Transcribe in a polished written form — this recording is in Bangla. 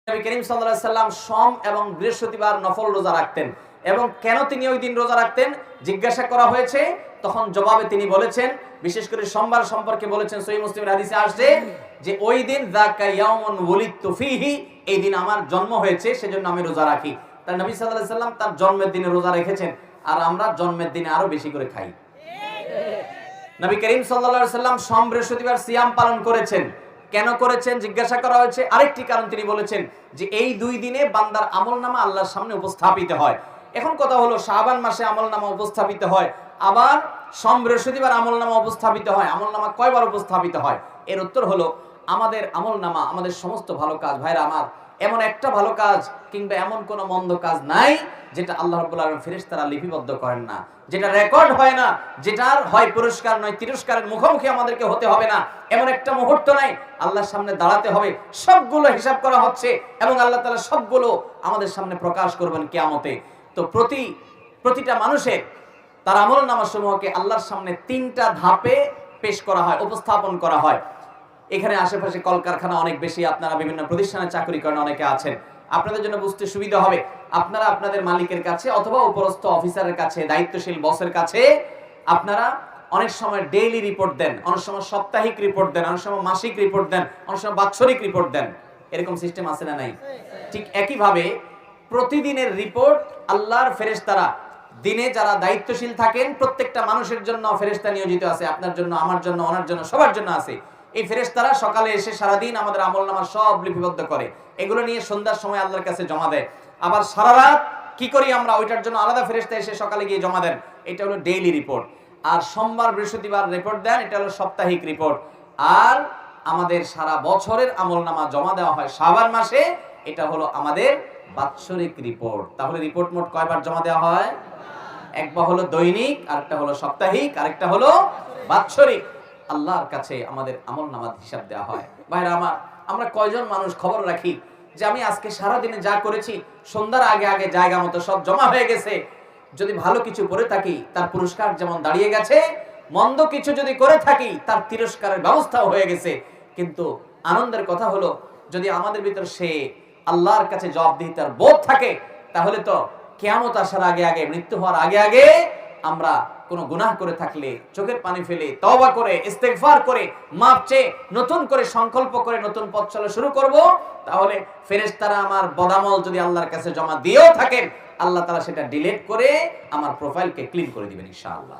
নবী করিম সাল্লাল্লাহু আলাইহি সাল্লাম সোম এবং বৃহস্পতিবার নফল রোজা রাখতেন। এবং কেন তিনি ওই দিন রোজা রাখতেন জিজ্ঞাসা করা হয়েছে, তখন জবাবে তিনি বলেছেন, বিশেষ করে সোমবার সম্পর্কে বলেছেন, সহিহ মুসলিমের হাদিসে আসছে যে ওই দিন যাকা ইয়াউমুন ওয়ালিদতু ফীহি, এই দিন আমার জন্ম হয়েছে, সেজন্য আমি রোজা রাখি। তার নবী সাল্লাল্লাহু আলাইহি সাল্লাম তার জন্মের দিনে রোজা রেখেছেন, আর আমরা জন্মের দিনে আরো বেশি করে খাই। নবী করিম সাল্লাল্লাহু আলাইহি সাল্লাম সোম বৃহস্পতিবার সিয়াম পালন করেছেন। কেন করেছেন জিজ্ঞাসা করা হয়েছে, আরেকটি কারণ তিনি বলেছেন যে এই দুই দিনে বান্দার আমলনামা আল্লাহর সামনে উপস্থাপিত হয়। এখন কথা হলো, শাবান মাসে আমলনামা উপস্থাপিত হয়, আবার সোম বৃহস্পতিবার আমলনামা উপস্থাপিত হয়, আমলনামা কয়বার উপস্থাপিত হয়? এর উত্তর হলো, আমাদের আমলনামা, আমাদের সমস্ত ভালো কাজ, ভাইরা আমার, এমন একটা ভালো কাজ কিংবা এমন কোন মন্দ কাজ নাই যেটা আল্লাহ রাব্বুল আলামিন ফেরেশতারা লিপিবদ্ধ করেন না, যেটা রেকর্ড হয় না, যেটার হয় পুরস্কার নয় তিরস্কারের মুখোমুখি আমাদেরকে হতে হবে না। এমন একটা মুহূর্ত নাই, আল্লাহর সামনে দাঁড়াতে হবে, সবগুলো হিসাব করা হচ্ছে এবং আল্লাহ তাআলা সবগুলো আমাদের সামনে প্রকাশ করবেন কিয়ামতে। তো প্রতিটা মানুষের তার আমলনামা সমূহকে আল্লাহর সামনে তিনটা ধাপে পেশ করা হয়, উপস্থাপন করা হয়। এখানে আশেপাশে কলকারখানা অনেক বেশি, আপনারা বিভিন্ন প্রতিষ্ঠানে চাকরি করেন, অনেকে আছেন, আপনাদের জন্য বুঝতে সুবিধা হবে। আপনারা আপনাদের মালিকের কাছে অথবা উপরস্থ অফিসারের কাছে, দায়িত্বশীল বসের কাছে আপনারা অনেক সময় ডেইলি রিপোর্ট দেন, অনেক সময় সাপ্তাহিক রিপোর্ট দেন, অনেক সময় মাসিক রিপোর্ট দেন, অনেক সময় বাৎসরিক রিপোর্ট দেন। এরকম সিস্টেম আছে না নাই? ঠিক একইভাবে প্রতিদিনের রিপোর্ট আল্লাহর ফেরেশতারা, দিনে যারা দায়িত্বশীল থাকেন, প্রত্যেকটা মানুষের জন্য ফেরেশতা নিয়োজিত আছে, আপনার জন্য, আমার জন্য, ওনার জন্য, সবার জন্য আছে। এই ফেরেশতারা সকালে এসে সারাদিন আমাদের আমলনামা সব লিপিবদ্ধ করে, এগুলো নিয়ে সন্ধ্যার সময় আল্লাহর কাছে জমা দেয়। আবার সারা রাত কি করি আমরা, ওইটার জন্য আলাদা ফেরেশতা এসে সকালে গিয়ে জমা দেন। এটা হলো ডেইলি রিপোর্ট। আর সোমবার বৃহস্পতিবার রিপোর্ট দেন, এটা হলো সাপ্তাহিক রিপোর্ট। আর আমাদের সারা বছরের আমলনামা জমা দেওয়া হয় শাবান মাসে, এটা হলো আমাদের বাৎসরিক রিপোর্ট। তাহলে রিপোর্ট মোট কয়বার জমা দেওয়া হয়? একবার হলো দৈনিক, আরেকটা হলো সাপ্তাহিক, আরেকটা হলো বাৎসরিক। আল্লাহর কাছে আমাদের আমলনামার হিসাব দেওয়া হয়। ভাইরা আমার, আমরা কয়জন মানুষ খবর রাখি যে আমি আজকে সারা দিনে যা করেছি সন্ধ্যার আগে আগে জায়গা মতো সব জমা হয়ে গেছে? যদি ভালো কিছু করে থাকি তার পুরস্কার যেমন দাঁড়িয়ে গেছে, মন্দ কিছু যদি করে থাকি তার তিরস্কারের ব্যবস্থাও হয়ে গেছে। কিন্তু আনন্দের কথা হলো, যদি আমাদের ভিতর সে আল্লাহর কাছে জবাবদিহিতার বোধ থাকে, তাহলে তো কিয়ামত আসার আগে আগে, মৃত্যু হওয়ার আগে আগে আমরা কোনো গুনাহ করে থাকলে চোখের পানি ফেলে তওবা করে ইস্তেগফার করে মাপ চেয়ে নতুন করে সংকল্প করে নতুন পথ চলা শুরু করব। তাহলে ফেরেশতারা আমার বদামল যদি আল্লাহর কাছে জমা দিয়েও থাকেন, আল্লাহ তাআলা সেটা ডিলিট করে আমার প্রোফাইলকে ক্লিন করে দিবেন ইনশাআল্লাহ।